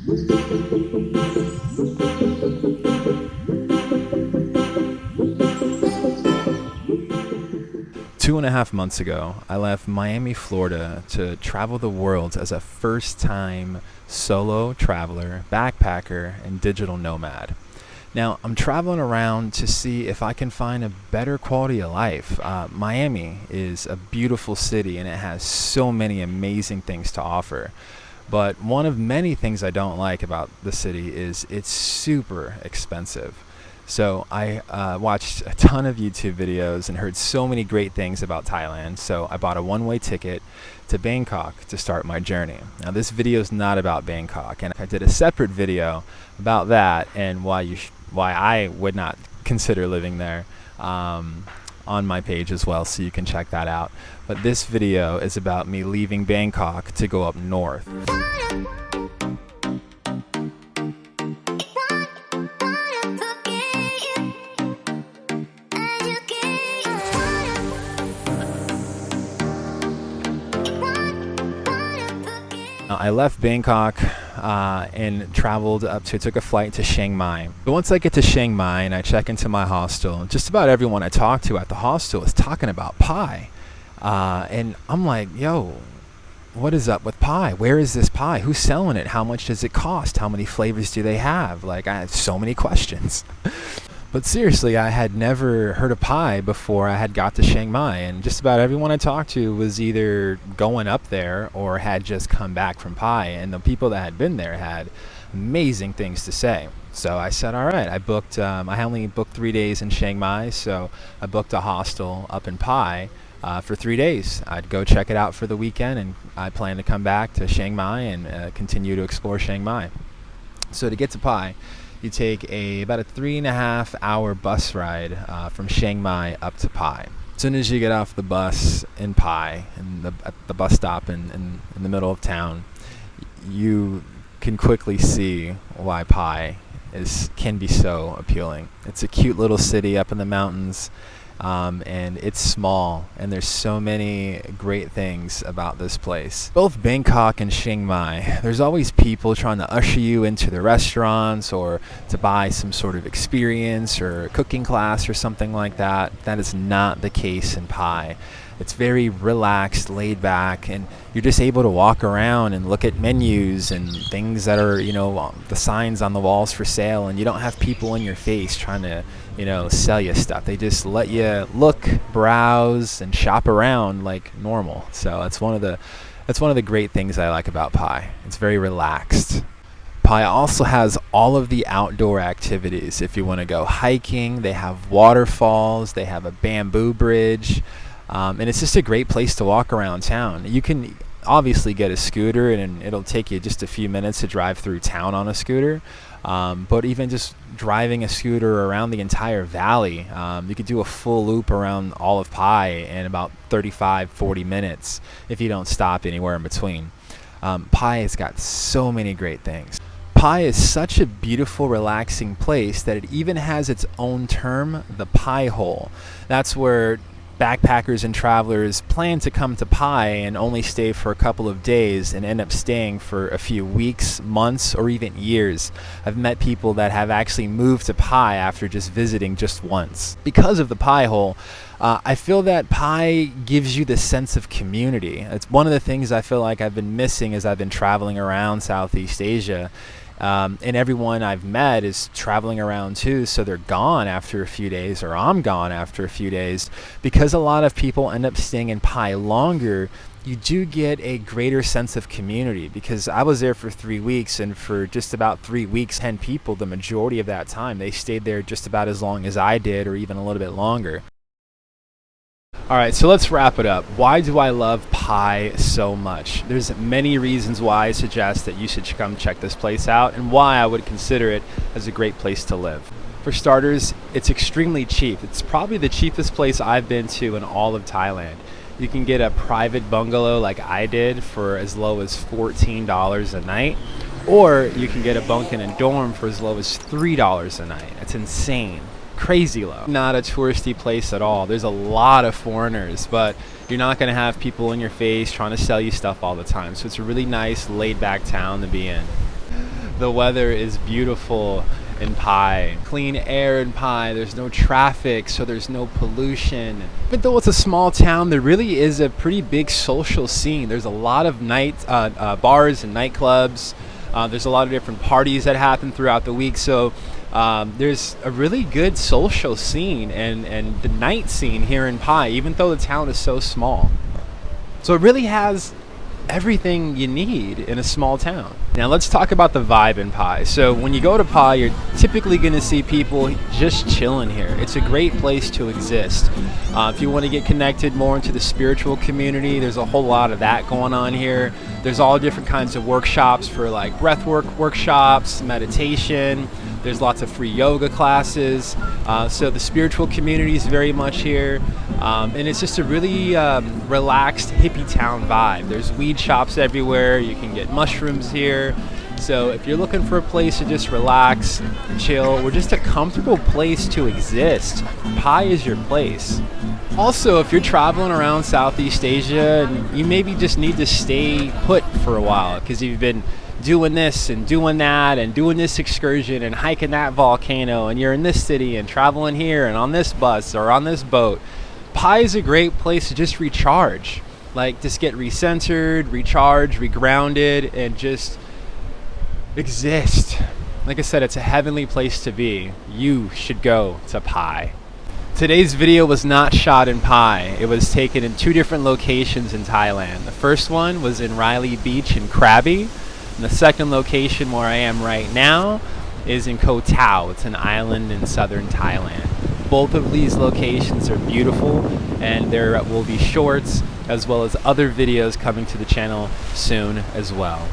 2.5 months ago, I left Miami, Florida to travel the world as a first-time solo traveler, backpacker, and digital nomad. Now, I'm traveling around to see if I can find a better quality of life. Miami is a beautiful city and it has so many amazing things to offer. But one of many things I don't like about the city is it's super expensive. So I watched a ton of YouTube videos and heard so many great things about Thailand. So I bought a one-way ticket to Bangkok to start my journey. Now this video is not about Bangkok, and I did a separate video about that and why I would not consider living there on my page as well, so you can check that out. But this video is about me leaving Bangkok to go up north. I left Bangkok and traveled took a flight to Chiang Mai. But once I get to Chiang Mai and I check into my hostel, just about everyone I talked to at the hostel is talking about Pai. And I'm like, yo, what is up with Pai? Where is this Pai? Who's selling it? How much does it cost? How many flavors do they have? Like, I have so many questions. But seriously, I had never heard of Pai before I had got to Chiang Mai, and just about everyone I talked to was either going up there or had just come back from Pai, and the people that had been there had amazing things to say. So I said, all right, I only booked 3 days in Chiang Mai, so I booked a hostel up in Pai for 3 days. I'd go check it out for the weekend, and I plan to come back to Chiang Mai and continue to explore Chiang Mai. So to get to Pai, you take about a 3.5 hour bus ride from Chiang Mai up to Pai. As soon as you get off the bus in Pai, at the bus stop in the middle of town, you can quickly see why Pai can be so appealing. It's a cute little city up in the mountains, and it's small, and there's so many great things about this place. Both Bangkok and Chiang Mai, there's always people trying to usher you into the restaurants or to buy some sort of experience or a cooking class or something like that. That is not the case in Pai. It's very relaxed, laid back, and you're just able to walk around and look at menus and things that are, the signs on the walls for sale, and you don't have people in your face trying to, sell you stuff. They just let you look, browse, and shop around like normal. So that's one of the great things I like about Pai. It's very relaxed. Pai also has all of the outdoor activities. If you want to go hiking, they have waterfalls, they have a bamboo bridge. And it's just a great place to walk around town. You can obviously get a scooter, and it'll take you just a few minutes to drive through town on a scooter. But even just driving a scooter around the entire valley, you could do a full loop around all of Pai in about 35-40 minutes if you don't stop anywhere in between. Pai has got so many great things. Pai is such a beautiful, relaxing place that it even has its own term, the Pai hole. That's where backpackers and travelers plan to come to Pai and only stay for a couple of days and end up staying for a few weeks, months, or even years. I've met people that have actually moved to Pai after just visiting just once. Because of the Pai hole, I feel that Pai gives you the sense of community. It's one of the things I feel like I've been missing as I've been traveling around Southeast Asia. And everyone I've met is traveling around too, so they're gone after a few days, or I'm gone after a few days. Because a lot of people end up staying in Pai longer, you do get a greater sense of community. Because I was there for 3 weeks, and for just about 3 weeks, 10 people, the majority of that time, they stayed there just about as long as I did, or even a little bit longer. Alright, so let's wrap it up. Why do I love Pai so much? There's many reasons why I suggest that you should come check this place out, and why I would consider it as a great place to live. For starters, it's extremely cheap. It's probably the cheapest place I've been to in all of Thailand. You can get a private bungalow like I did for as low as $14 a night, or you can get a bunk in a dorm for as low as $3 a night. That's insane. Crazy low. Not a touristy place at all. There's a lot of foreigners, but you're not going to have people in your face trying to sell you stuff all the time. So it's a really nice, laid-back town to be in. The weather is beautiful in Pai. Clean air in Pai. There's no traffic, so there's no pollution. Even though it's a small town, there really is a pretty big social scene. There's a lot of bars and nightclubs. There's a lot of different parties that happen throughout the week. So there's a really good social scene and the night scene here in Pai, even though the town is so small. So it really has everything you need in a small town. Now let's talk about the vibe in Pai. So when you go to Pai, you're typically going to see people just chilling here. It's a great place to exist. If you want to get connected more into the spiritual community, there's a whole lot of that going on here. There's all different kinds of workshops for like breathwork workshops, meditation. There's lots of free yoga classes. So the spiritual community is very much here. And it's just a really relaxed hippie town vibe. There's weed shops everywhere. You can get mushrooms here. So if you're looking for a place to just relax, chill, or just a comfortable place to exist, Pai is your place. Also, if you're traveling around Southeast Asia, you maybe just need to stay put for a while because you've been doing this and doing that and doing this excursion and hiking that volcano, and you're in this city and traveling here and on this bus or on this boat. Pai is a great place to just recharge, like just get recentered, recharge, regrounded, and just exist. Like I said, it's a heavenly place to be. You should go to Pai. Today's video was not shot in Pai. It was taken in 2 different locations in Thailand. The first one was in Riley Beach in Krabi. And the second location where I am right now is in Koh Tao. It's an island in southern Thailand. Both of these locations are beautiful, and there will be shorts as well as other videos coming to the channel soon as well.